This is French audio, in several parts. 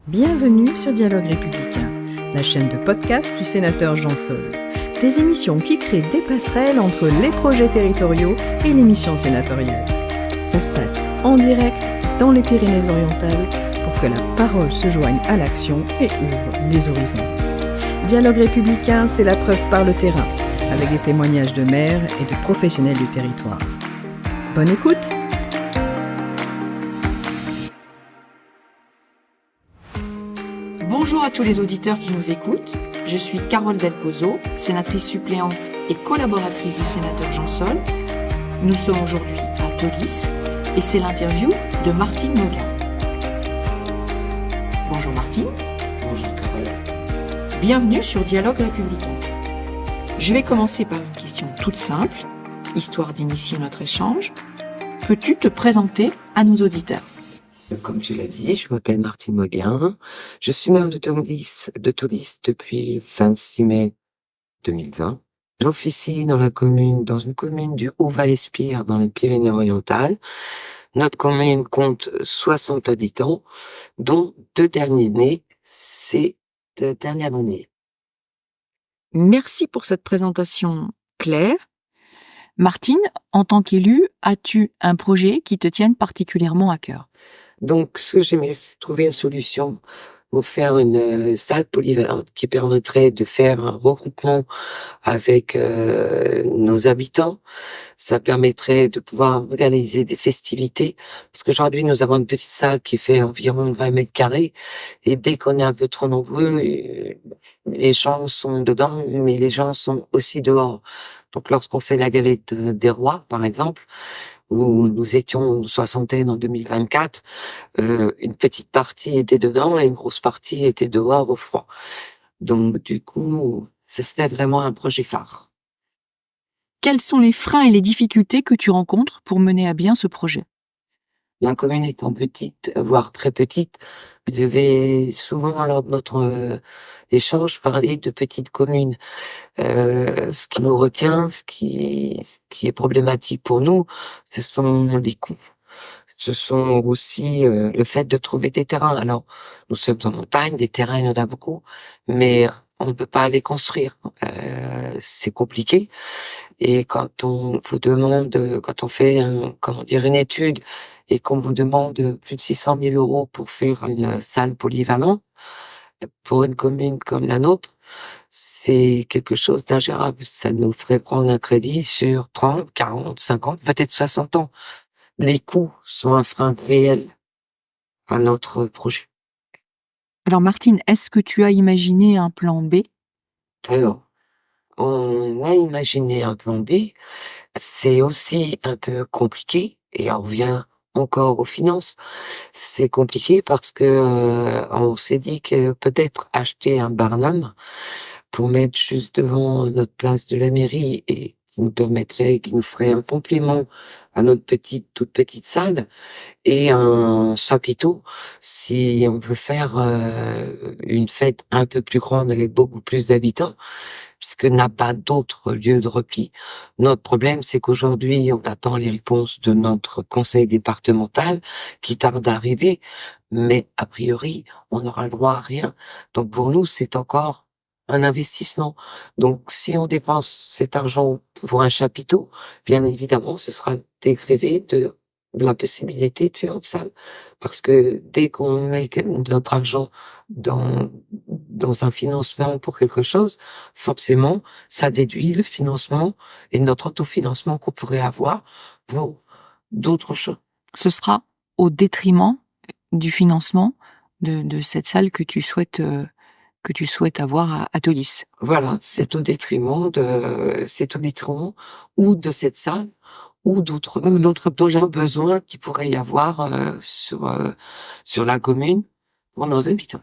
Bienvenue sur Dialogue Républicain, la chaîne de podcast du sénateur Jean Sol. Des émissions qui créent des passerelles entre les projets territoriaux et les missions sénatoriales. Ça se passe en direct dans les Pyrénées-Orientales pour que la parole se joigne à l'action et ouvre les horizons. Dialogue Républicain, c'est la preuve par le terrain, avec des témoignages de maires et de professionnels du territoire. Bonne écoute! Bonjour à tous les auditeurs qui nous écoutent. Je suis Carole Delpozo, sénatrice suppléante et collaboratrice du sénateur Jean Sol. Nous sommes aujourd'hui à Tholisse et c'est l'interview de Martine Moguin. Bonjour Martine. Bonjour Carole. Bienvenue sur Dialogue Républicain. Je vais commencer par une question toute simple, histoire d'initier notre échange. Peux-tu te présenter à nos auditeurs ? Comme tu l'as dit, je m'appelle Martine Moguin. Je suis maire de Tholisse depuis le 26 mai 2020. J'officie dans une commune du Haut-Val-Espire, dans les Pyrénées-Orientales. Notre commune compte 60 habitants, dont deux derniers nés ces dernières années. Merci pour cette présentation claire. Martine, en tant qu'élue, as-tu un projet qui te tienne particulièrement à cœur ? Donc, ce que j'aimerais, c'est trouver une solution pour faire une salle polyvalente qui permettrait de faire un regroupement avec nos habitants. Ça permettrait de pouvoir organiser des festivités. Parce qu'aujourd'hui, nous avons une petite salle qui fait environ 20 mètres carrés. Et dès qu'on est un peu trop nombreux, les gens sont dedans, mais les gens sont aussi dehors. Donc, lorsqu'on fait la galette des rois, par exemple, où nous étions une soixantaine en 2024, une petite partie était dedans et une grosse partie était dehors au froid. Donc, du coup, ce serait vraiment un projet phare. Quels sont les freins et les difficultés que tu rencontres pour mener à bien ce projet ? La commune étant petite, voire très petite, je vais souvent, lors de notre échange, parler de petites communes. Ce qui nous retient, ce qui est problématique pour nous, ce sont les coûts. Ce sont aussi le fait de trouver des terrains. Alors, nous sommes en montagne, des terrains, il y en a beaucoup, mais on ne peut pas les construire. C'est compliqué. Et quand on vous demande, quand on fait une étude et qu'on vous demande plus de 600 000 euros pour faire une salle polyvalente, pour une commune comme la nôtre, c'est quelque chose d'ingérable. Ça nous ferait prendre un crédit sur 30, 40, 50, peut-être 60 ans. Les coûts sont un frein réel à notre projet. Alors Martine, est-ce que tu as imaginé un plan B ? Alors, on a imaginé un plan B. C'est aussi un peu compliqué et on revient encore aux finances. C'est compliqué parce que on s'est dit que peut-être acheter un barnum pour mettre juste devant notre place de la mairie et qui nous ferait un complément à notre toute petite salle et un chapiteau si on veut faire une fête un peu plus grande avec beaucoup plus d'habitants, puisque n'a pas d'autre lieu de repli. Notre problème, c'est qu'aujourd'hui, on attend les réponses de notre conseil départemental qui tarde à arriver, mais a priori, on n'aura le droit à rien. Donc pour nous, c'est encore un investissement. Donc, si on dépense cet argent pour un chapiteau, bien évidemment, ce sera dégrévé de la possibilité de faire une salle. Parce que dès qu'on met de notre argent dans un financement pour quelque chose, forcément, ça déduit le financement et notre autofinancement qu'on pourrait avoir pour d'autres choses. Ce sera au détriment du financement de cette salle que tu souhaites avoir à Tholisse. Voilà, c'est au détriment ou de cette salle ou d'autres besoins qu'il pourrait y avoir sur la commune pour nos habitants.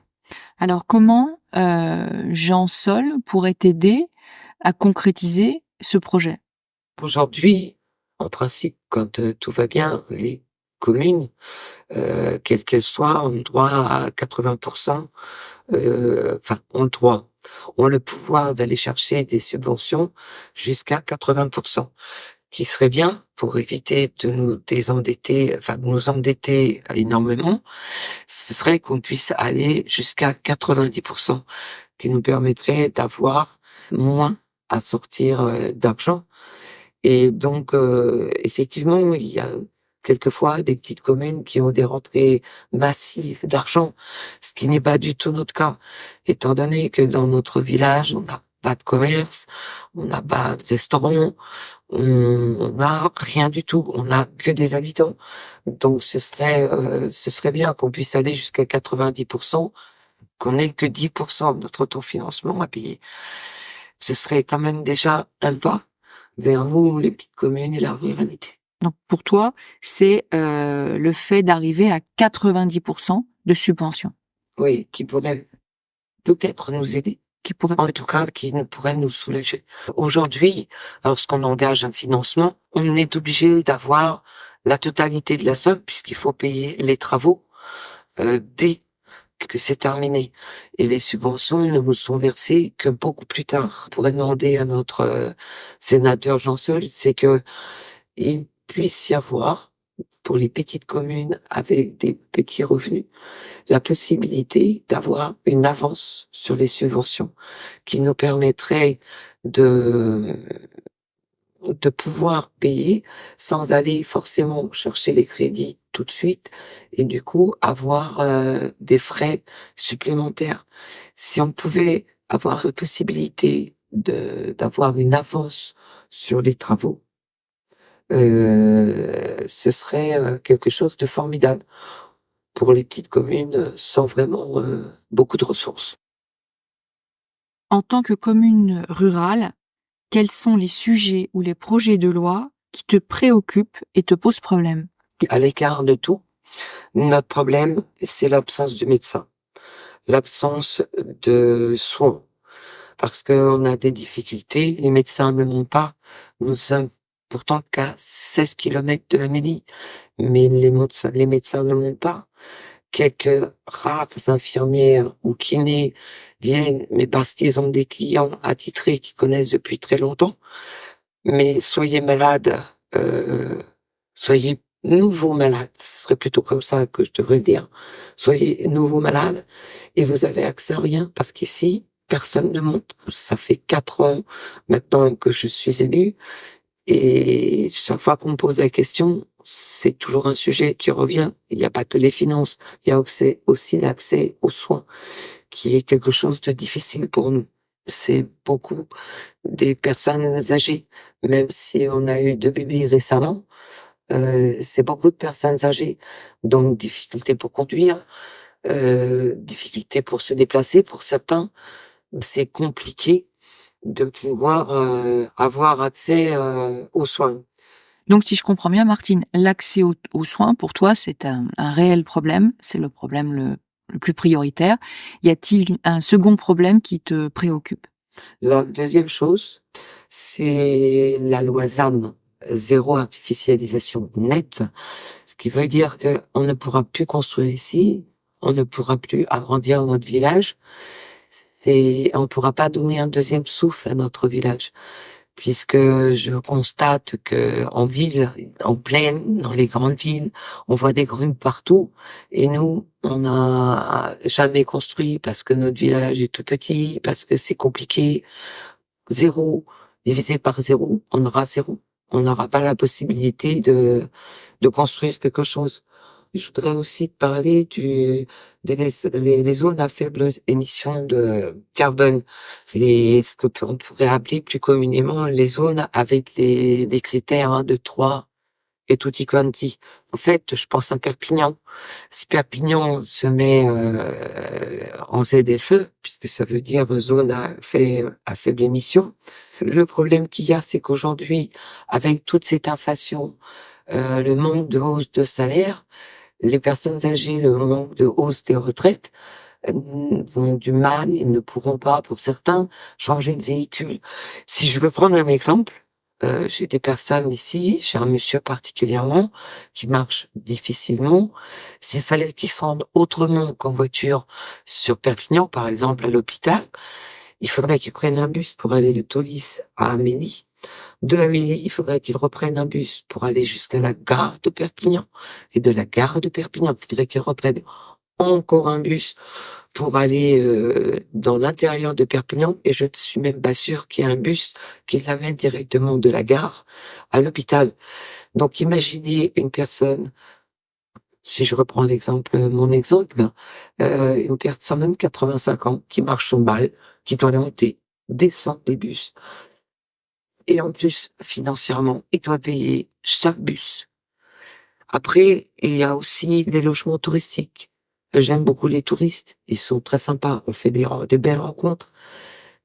Alors comment Jean Sol pourrait t'aider à concrétiser ce projet ? Aujourd'hui, en principe, quand tout va bien, les communes, quelles qu'elles soient, ont droit à 80%, ont le pouvoir d'aller chercher des subventions jusqu'à 80%. qui serait bien pour éviter de nous désendetter, enfin de nous endetter énormément, ce serait qu'on puisse aller jusqu'à 90%, qui nous permettrait d'avoir moins à sortir d'argent. Et donc, effectivement, il y a quelquefois des petites communes qui ont des rentrées massives d'argent, ce qui n'est pas du tout notre cas, étant donné que dans notre village, on n'a pas de commerce, on n'a pas de restaurant, on n'a rien du tout, on n'a que des habitants. Donc, ce serait bien qu'on puisse aller jusqu'à 90%, qu'on ait que 10% de notre autofinancement à payer. Ce serait quand même déjà un pas vers nous, les petites communes et la ruralité. Donc pour toi, c'est le fait d'arriver à 90% de subvention. Oui, qui pourrait peut-être nous aider. Qui pourrait En tout cas, qui pourrait nous soulager. Aujourd'hui, lorsqu'on engage un financement, on est obligé d'avoir la totalité de la somme puisqu'il faut payer les travaux dès que c'est terminé. Et les subventions ne nous sont versées que beaucoup plus tard. On pourrait demander à notre sénateur Jean Sol, c'est que il puisse y avoir, pour les petites communes avec des petits revenus, la possibilité d'avoir une avance sur les subventions qui nous permettrait de pouvoir payer sans aller forcément chercher les crédits tout de suite et du coup avoir des frais supplémentaires. Si on pouvait avoir la possibilité d'avoir une avance sur les travaux, ce serait quelque chose de formidable pour les petites communes sans vraiment beaucoup de ressources. En tant que commune rurale, quels sont les sujets ou les projets de loi qui te préoccupent et te posent problème? À l'écart de tout, notre problème, c'est l'absence de médecin, l'absence de soins, parce qu'on a des difficultés, les médecins ne montent pas, nous sommes pourtant qu'à 16 kilomètres de la mairie, mais les médecins ne montent pas. Quelques rares infirmières ou kinés viennent, mais parce qu'ils ont des clients attitrés qui connaissent depuis très longtemps. Mais soyez malade, soyez nouveau malade, ce serait plutôt comme ça que je devrais dire. Soyez nouveau malade et vous avez accès à rien parce qu'ici, personne ne monte. Ça fait 4 ans maintenant que je suis élu et chaque fois qu'on me pose la question, c'est toujours un sujet qui revient. Il n'y a pas que les finances, il y a aussi l'accès aux soins, qui est quelque chose de difficile pour nous. C'est beaucoup des personnes âgées, même si on a eu 2 bébés récemment, c'est beaucoup de personnes âgées, donc difficulté pour conduire, difficulté pour se déplacer pour certains. C'est compliqué de pouvoir avoir accès aux soins. Donc, si je comprends bien, Martine, l'accès aux soins, pour toi, c'est un réel problème. C'est le problème le plus prioritaire. Y a-t-il un second problème qui te préoccupe? La deuxième chose, c'est la loi ZAN, zéro artificialisation nette, ce qui veut dire que on ne pourra plus construire ici, on ne pourra plus agrandir notre village, et on ne pourra pas donner un deuxième souffle à notre village. Puisque je constate que en ville, en plaine, dans les grandes villes, on voit des grumes partout. Et nous, on n'a jamais construit parce que notre village est tout petit, parce que c'est compliqué. 0 divisé par 0, on aura 0. On n'aura pas la possibilité de construire quelque chose. Je voudrais aussi te parler des zones à faible émission de carbone, ce que on pourrait appeler plus communément les zones avec des critères 1, 2, 3 et tutti quanti. En fait, je pense à Perpignan. Si Perpignan se met en ZFE, puisque ça veut dire zone à faible émission, le problème qu'il y a, c'est qu'aujourd'hui, avec toute cette inflation, le manque de hausse de salaire, les personnes âgées, le manque de hausse des retraites, ont du mal, ils ne pourront pas, pour certains, changer de véhicule. Si je veux prendre un exemple, j'ai des personnes ici, j'ai un monsieur particulièrement, qui marche difficilement. S'il fallait qu'il se rende autrement qu'en voiture sur Perpignan, par exemple à l'hôpital, il faudrait qu'il prenne un bus pour aller de Tholus à Amélie. De Amélie, il faudrait qu'il reprenne un bus pour aller jusqu'à la gare de Perpignan. Et de la gare de Perpignan, il faudrait qu'il reprenne encore un bus pour aller dans l'intérieur de Perpignan. Et je ne suis même pas sûre qu'il y ait un bus qui l'amène directement de la gare à l'hôpital. Donc imaginez une personne, si je reprends mon exemple, une personne de 85 ans qui marche mal, qui doit monter, descendre les bus. Et en plus, financièrement, il doit payer chaque bus. Après, il y a aussi les logements touristiques. J'aime beaucoup les touristes. Ils sont très sympas. On fait des belles rencontres.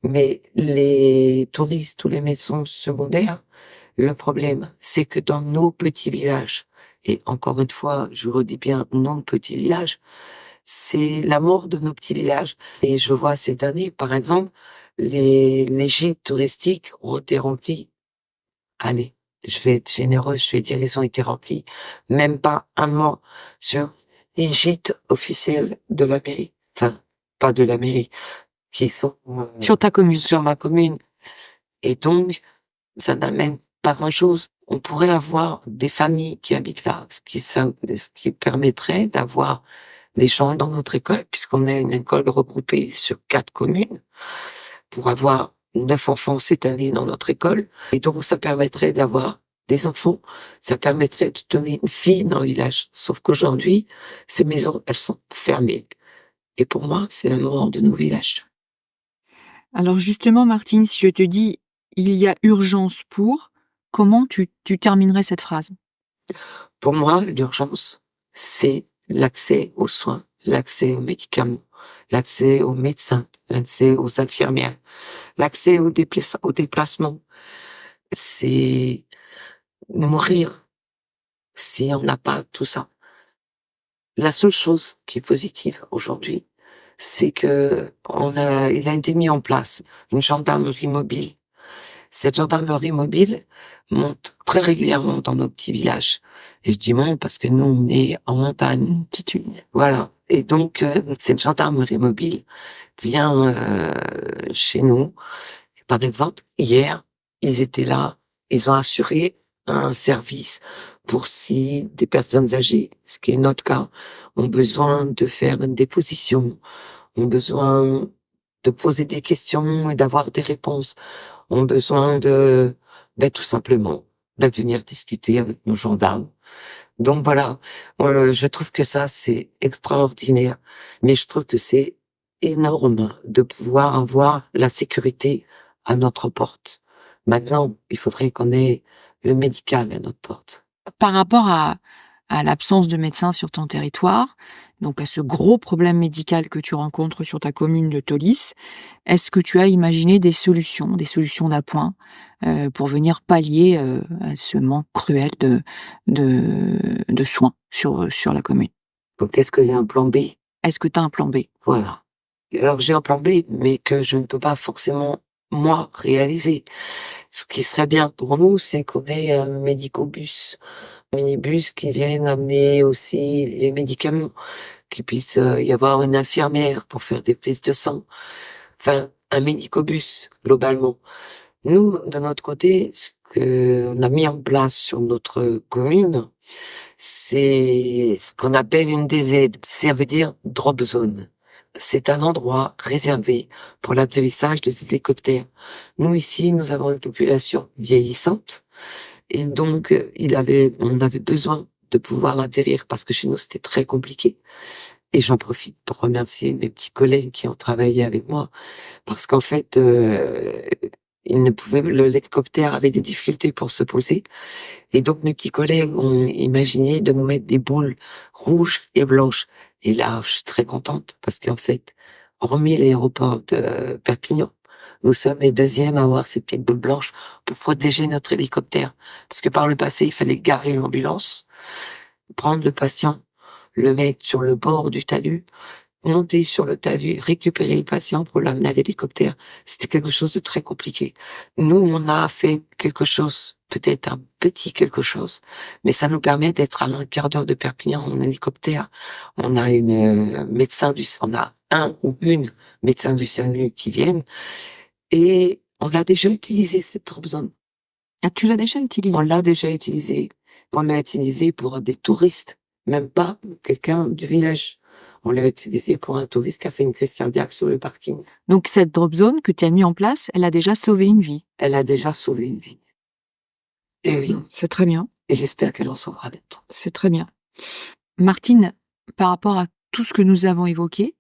Mais les touristes ou les maisons secondaires, le problème, c'est que dans nos petits villages, et encore une fois, je redis bien nos petits villages, c'est la mort de nos petits villages. Et je vois cette année, par exemple, les gîtes touristiques ont été remplis. Allez, je vais être généreux, je vais dire ils ont été remplis. Même pas un mois sur les gîtes officiels de la mairie. Enfin, pas de la mairie, qui sont Sur ta commune. sur ma commune. Et donc, ça n'amène pas grand-chose. On pourrait avoir des familles qui habitent là, ce qui permettrait d'avoir des gens dans notre école, puisqu'on a une école regroupée sur 4 communes, pour avoir 9 enfants cette année dans notre école. Et donc, ça permettrait d'avoir des enfants. Ça permettrait de donner une fille dans le village. Sauf qu'aujourd'hui, ces maisons, elles sont fermées. Et pour moi, c'est la mort de nos villages. Alors justement, Martine, si je te dis il y a urgence pour, comment tu terminerais cette phrase? Pour moi, l'urgence, c'est l'accès aux soins, l'accès aux médicaments, l'accès aux médecins, l'accès aux infirmières, l'accès aux déplacements. C'est mourir si on n'a pas tout ça. La seule chose qui est positive aujourd'hui, c'est que il a été mis en place une gendarmerie mobile. Cette gendarmerie mobile monte très régulièrement dans nos petits villages. Et je dis monte parce que nous, on est en montagne. Voilà. Et donc, cette gendarmerie mobile vient chez nous. Par exemple, hier, ils étaient là. Ils ont assuré un service pour si des personnes âgées, ce qui est notre cas, ont besoin de faire une déposition, ont besoin de poser des questions et d'avoir des réponses, ont besoin tout simplement, de venir discuter avec nos gendarmes. Donc voilà, je trouve que ça, c'est extraordinaire, mais je trouve que c'est énorme de pouvoir avoir la sécurité à notre porte. Maintenant, il faudrait qu'on ait le médical à notre porte. Par rapport à l'absence de médecins sur ton territoire, donc à ce gros problème médical que tu rencontres sur ta commune de Tholys, est-ce que tu as imaginé des solutions d'appoint pour venir pallier à ce manque cruel de soins sur la commune? Donc, est-ce qu'il y a un plan B? Est-ce que tu as un plan B? Voilà. Alors, j'ai un plan B, mais que je ne peux pas forcément, moi, réaliser. Ce qui serait bien pour nous, c'est qu'on ait un médicobus, minibus qui vienne amener aussi les médicaments, qu'il puisse y avoir une infirmière pour faire des prises de sang. Enfin, un médicobus, globalement. Nous, de notre côté, ce qu'on a mis en place sur notre commune, c'est ce qu'on appelle une DZ. Ça veut dire drop zone. C'est un endroit réservé pour l'atterrissage des hélicoptères. Nous, ici, nous avons une population vieillissante. Et donc, on avait besoin de pouvoir atterrir parce que chez nous, c'était très compliqué. Et j'en profite pour remercier mes petits collègues qui ont travaillé avec moi. Parce qu'en fait, l'hélicoptère avait des difficultés pour se poser. Et donc, mes petits collègues ont imaginé de nous mettre des boules rouges et blanches. Et là, je suis très contente parce qu'en fait, hormis l'aéroport de Perpignan, nous sommes les deuxièmes à avoir ces petites boules blanches pour protéger notre hélicoptère. Parce que par le passé, il fallait garer l'ambulance, prendre le patient, le mettre sur le bord du talus, monter sur le talus, récupérer le patient pour l'amener à l'hélicoptère. C'était quelque chose de très compliqué. Nous, on a fait quelque chose, peut-être un petit quelque chose, mais ça nous permet d'être à un quart d'heure de Perpignan en hélicoptère. On a on a un ou une médecin du SAMU qui viennent et on a déjà utilisé cette drop zone. Ah, tu l'as déjà utilisé? On l'a déjà utilisé. On l'a utilisé pour des touristes, même pas quelqu'un du village. On l'a utilisé pour un touriste qui a fait une crise cardiaque sur le parking. Donc cette drop zone que tu as mis en place, elle a déjà sauvé une vie. Elle a déjà sauvé une vie. Et oui, C'est très bien. et j'espère qu'elle en sauvera d'autres. C'est très bien. Martine, par rapport à tout ce que nous avons évoqué,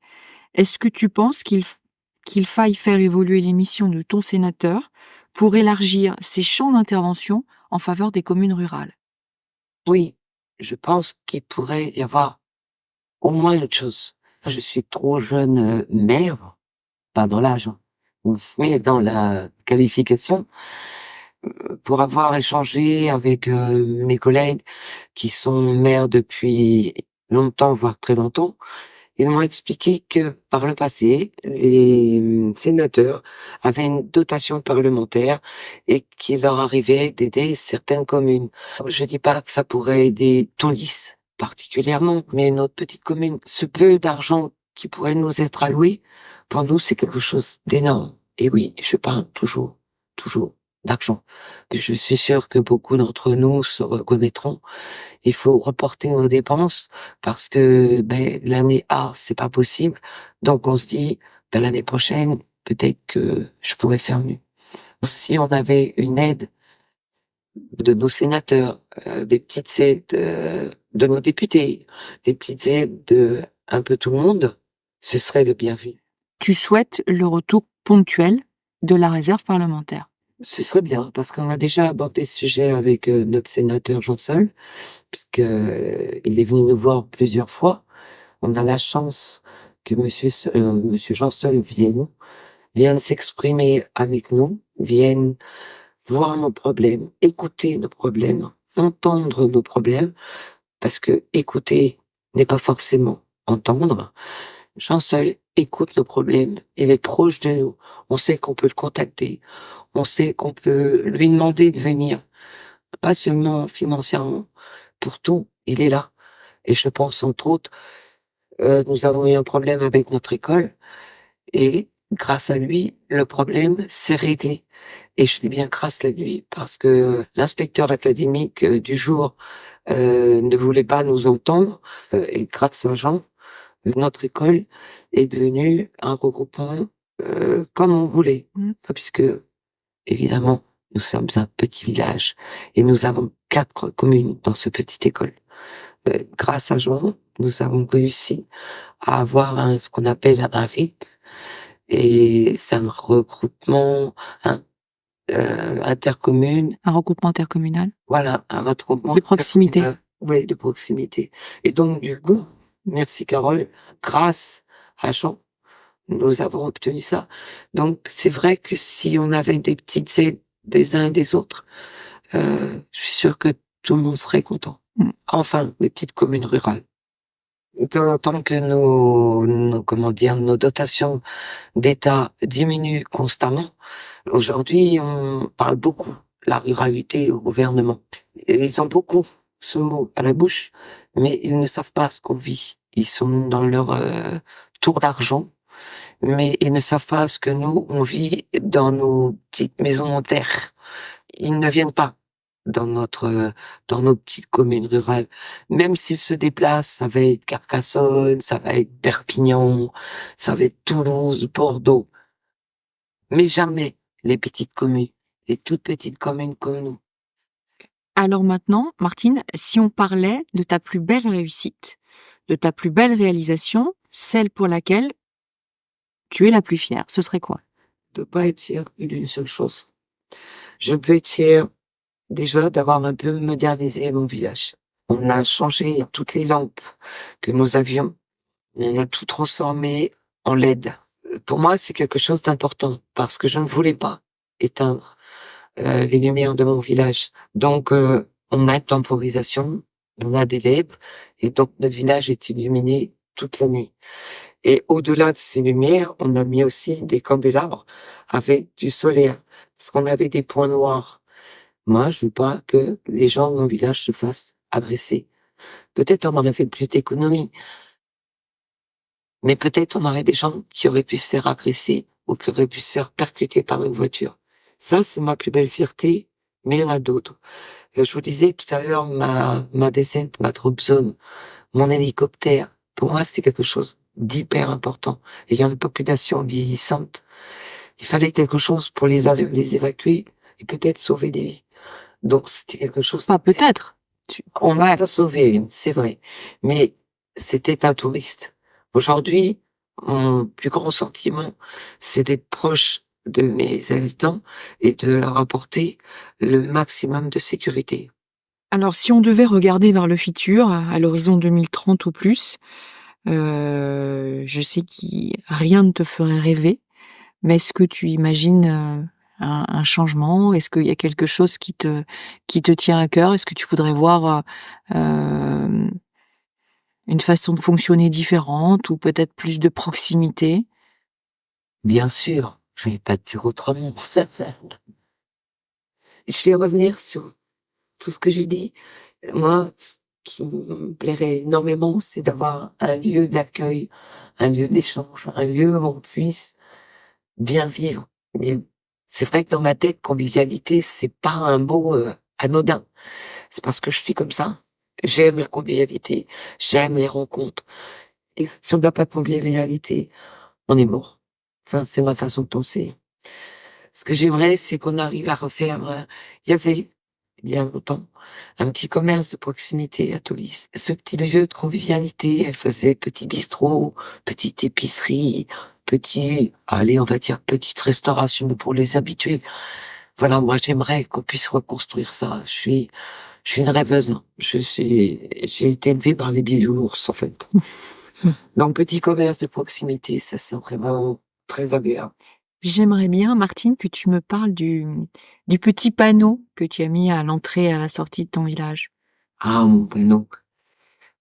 est-ce que tu penses qu'il faille faire évoluer les missions de ton sénateur pour élargir ses champs d'intervention en faveur des communes rurales? Oui, je pense qu'il pourrait y avoir au moins une chose. Je suis trop jeune maire, pas dans l'âge, hein, mais dans la qualification, pour avoir échangé avec mes collègues qui sont maires depuis longtemps, voire très longtemps. Ils m'ont expliqué que par le passé, les sénateurs avaient une dotation parlementaire et qu'il leur arrivait d'aider certaines communes. Je dis pas que ça pourrait aider Toulouse particulièrement, mais notre petite commune, ce peu d'argent qui pourrait nous être alloué, pour nous, c'est quelque chose d'énorme. Et oui, je parle toujours d'argent. Je suis sûr que beaucoup d'entre nous se reconnaîtront. Il faut reporter nos dépenses parce que l'année A, c'est pas possible. Donc on se dit l'année prochaine, peut-être que je pourrais faire mieux. Si on avait une aide de nos sénateurs, des petites aides de nos députés, des petites aides de un peu tout le monde, ce serait le bienvenu. Tu souhaites le retour ponctuel de la réserve parlementaire? Ce serait bien, parce qu'on a déjà abordé ce sujet avec notre sénateur Jean Sol, puisque il est venu nous voir plusieurs fois. On a la chance que monsieur Jean Sol vienne s'exprimer avec nous, vienne voir nos problèmes, écouter nos problèmes, entendre nos problèmes, parce que écouter n'est pas forcément entendre. Jean Sol écoute nos problèmes, il est proche de nous. On sait qu'on peut le contacter. On sait qu'on peut lui demander de venir, pas seulement financièrement, pour tout, il est là. Et je pense, entre autres, nous avons eu un problème avec notre école, et grâce à lui, le problème s'est réglé. Et je dis bien grâce à lui, parce que l'inspecteur académique du jour ne voulait pas nous entendre, et grâce à Jean, notre école est devenue un regroupement comme on voulait, puisque évidemment, nous sommes un petit village et nous avons 4 communes dans ce petite école. Grâce à Jean, nous avons réussi à avoir ce qu'on appelle un RIP, et c'est un regroupement intercommune. Un regroupement intercommunal? Voilà, un regroupement de proximité. Oui, de proximité. Et donc du coup, merci Carole, grâce à Jean, nous avons obtenu ça. Donc, c'est vrai que si on avait des petites aides des uns et des autres, je suis sûr que tout le monde serait content. Enfin, les petites communes rurales. Tant que nos dotations d'État diminuent constamment, aujourd'hui, on parle beaucoup la ruralité au gouvernement. Et ils ont beaucoup ce mot à la bouche, mais ils ne savent pas ce qu'on vit. Ils sont dans leur tour d'argent, mais ils ne savent pas ce que nous, on vit dans nos petites maisons en terre. Ils ne viennent pas dans nos petites communes rurales. Même s'ils se déplacent, ça va être Carcassonne, ça va être Perpignan, ça va être Toulouse, Bordeaux. Mais jamais les petites communes, les toutes petites communes comme nous. Alors maintenant, Martine, si on parlait de ta plus belle réussite, de ta plus belle réalisation, celle pour laquelle tu es la plus fière, ce serait quoi? Je peux pas être fier d'une seule chose. Je peux être fier déjà d'avoir un peu modernisé mon village. On a changé toutes les lampes que nous avions. On a tout transformé en LED. Pour moi, c'est quelque chose d'important parce que je ne voulais pas éteindre les lumières de mon village. Donc, on a une temporisation, on a des LED et donc notre village est illuminé toute la nuit. Et au-delà de ces lumières, on a mis aussi des candélabres avec du solaire parce qu'on avait des points noirs. Moi, je veux pas que les gens de mon village se fassent agresser. Peut-être on aurait fait plus d'économies. Mais peut-être on aurait des gens qui auraient pu se faire agresser ou qui auraient pu se faire percuter par une voiture. Ça, c'est ma plus belle fierté mais il y en a d'autres. Je vous disais tout à l'heure, ma descente, ma drop zone, mon hélicoptère, pour moi, c'était quelque chose d'hyper important. Ayant une population vieillissante, il fallait quelque chose pour les évacuer et peut-être sauver des vies. Donc, c'était quelque chose... Pas peut-être. On en a sauvé une, c'est vrai. Mais c'était un touriste. Aujourd'hui, mon plus grand sentiment, c'est d'être proche de mes habitants et de leur apporter le maximum de sécurité. Alors, si on devait regarder vers le futur, à l'horizon 2030 ou plus, je sais que rien ne te ferait rêver, mais est-ce que tu imagines un changement? Est-ce qu'il y a quelque chose qui te tient à cœur? Est-ce que tu voudrais voir une façon de fonctionner différente ou peut-être plus de proximité? Bien sûr, je vais pas te dire autrement. Je vais revenir sur tout ce que j'ai dit. Moi, ce qui me plairait énormément, c'est d'avoir un lieu d'accueil, un lieu d'échange, un lieu où on puisse bien vivre. Mais c'est vrai que dans ma tête, convivialité, c'est pas un mot anodin. C'est parce que je suis comme ça. J'aime la convivialité, j'aime les rencontres. Et si on n'a pas de convivialité, on est mort. Enfin, c'est ma façon de penser. Ce que j'aimerais, c'est qu'on arrive à refaire... il y avait, il y a longtemps, un petit commerce de proximité à Tholys. Ce petit lieu de convivialité, elle faisait petit bistrot, petite épicerie, on va dire, petite restauration pour les habitués. Voilà, moi, j'aimerais qu'on puisse reconstruire ça. Je suis une rêveuse. Hein. J'ai été élevée par les bisounours, en fait. Donc, petit commerce de proximité, ça, c'est vraiment très agréable. J'aimerais bien, Martine, que tu me parles du petit panneau que tu as mis à l'entrée et à la sortie de ton village. Ah, mon panneau.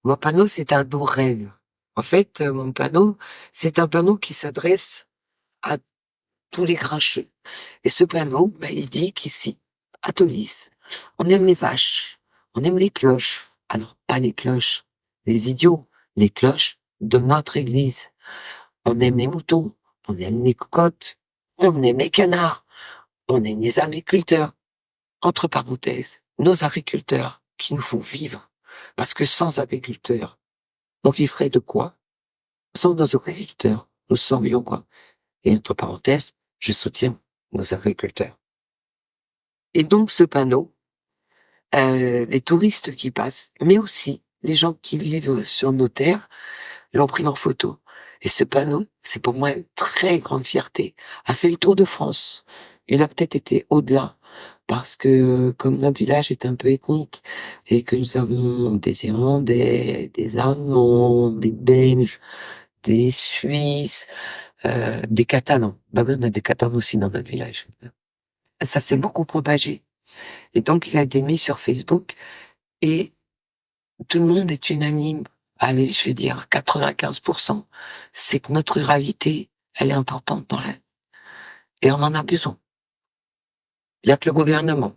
Mon panneau, c'est un doux rêve. En fait, mon panneau, c'est un panneau qui s'adresse à tous les grincheux. Et ce panneau, il dit qu'ici, à Tholys, on aime les vaches, on aime les cloches. Alors, pas les cloches, les idiots, les cloches de notre église. On aime les moutons, on aime les cocottes, on aime les canards, on aime les agriculteurs. Entre parenthèses, nos agriculteurs qui nous font vivre. Parce que sans agriculteurs, on vivrait de quoi? Sans nos agriculteurs, nous serions quoi? Et entre parenthèses, je soutiens nos agriculteurs. Et donc ce panneau, les touristes qui passent, mais aussi les gens qui vivent sur nos terres, l'ont pris en photo. Et ce panneau, c'est pour moi une très grande fierté, a fait le tour de France. Il a peut-être été au-delà, parce que comme notre village est un peu ethnique, et que nous avons des Irlandais, des Allemands, des Belges, des Suisses, des Catalans. On a des Catalans aussi dans notre village. Ça s'est beaucoup propagé. Et donc, il a été mis sur Facebook, et tout le monde est unanime. Allez, je vais dire 95%. C'est que notre ruralité, elle est importante dans la... Et on en a besoin. Il y a que le gouvernement.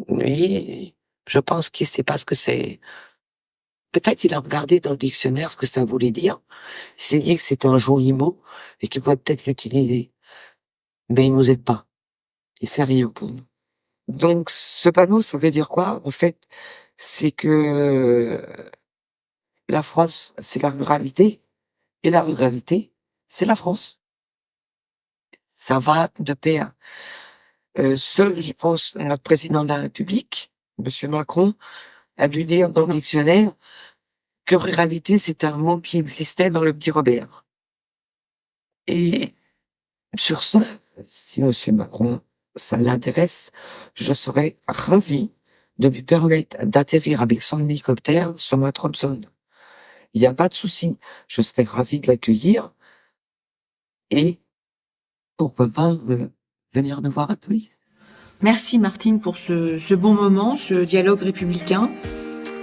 Lui, je pense qu'il sait pas ce que c'est. Peut-être il a regardé dans le dictionnaire ce que ça voulait dire. Il s'est dit que c'était un joli mot et qu'il pourrait peut-être l'utiliser. Mais il nous aide pas. Il fait rien pour nous. Donc, ce panneau, ça veut dire quoi? En fait, c'est que la France, c'est la ruralité. Et la ruralité, c'est la France. Ça va de pair. Seul, je pense, notre président de la République, Monsieur Macron, a dû dire dans le dictionnaire que ruralité, c'est un mot qui existait dans le Petit Robert. Et sur ça, si Monsieur Macron, ça l'intéresse, je serais ravi de lui permettre d'atterrir avec son hélicoptère sur ma drop zone. Il n'y a pas de souci. Je serais ravi de l'accueillir. Et pourquoi pas venir nous voir à Tholys. Merci Martine pour ce bon moment, ce dialogue républicain.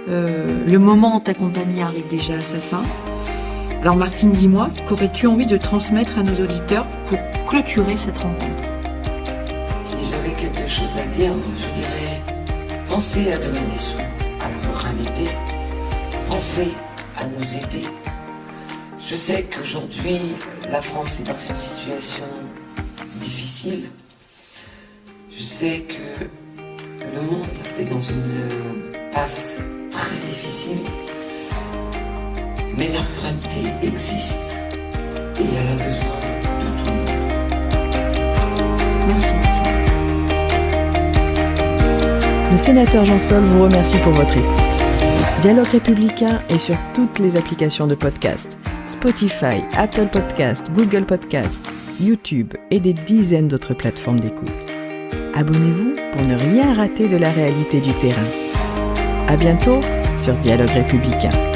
Le moment en ta compagnie arrive déjà à sa fin. Alors Martine, dis-moi, qu'aurais-tu envie de transmettre à nos auditeurs pour clôturer cette rencontre? Si j'avais quelque chose à dire, je dirais pensez à donner des sous à la ruralité, pensez à nous aider. Je sais qu'aujourd'hui, la France est dans une situation difficile. Je sais que le monde est dans une passe très difficile, mais la ruralité existe et elle a besoin de tout le monde. Merci Mathilde. Le sénateur Jean Sol vous remercie pour votre écoute. Dialogue républicain est sur toutes les applications de podcast, Spotify, Apple Podcast, Google Podcast, YouTube et des dizaines d'autres plateformes d'écoute. Abonnez-vous pour ne rien rater de la réalité du terrain. À bientôt sur Dialogue républicain.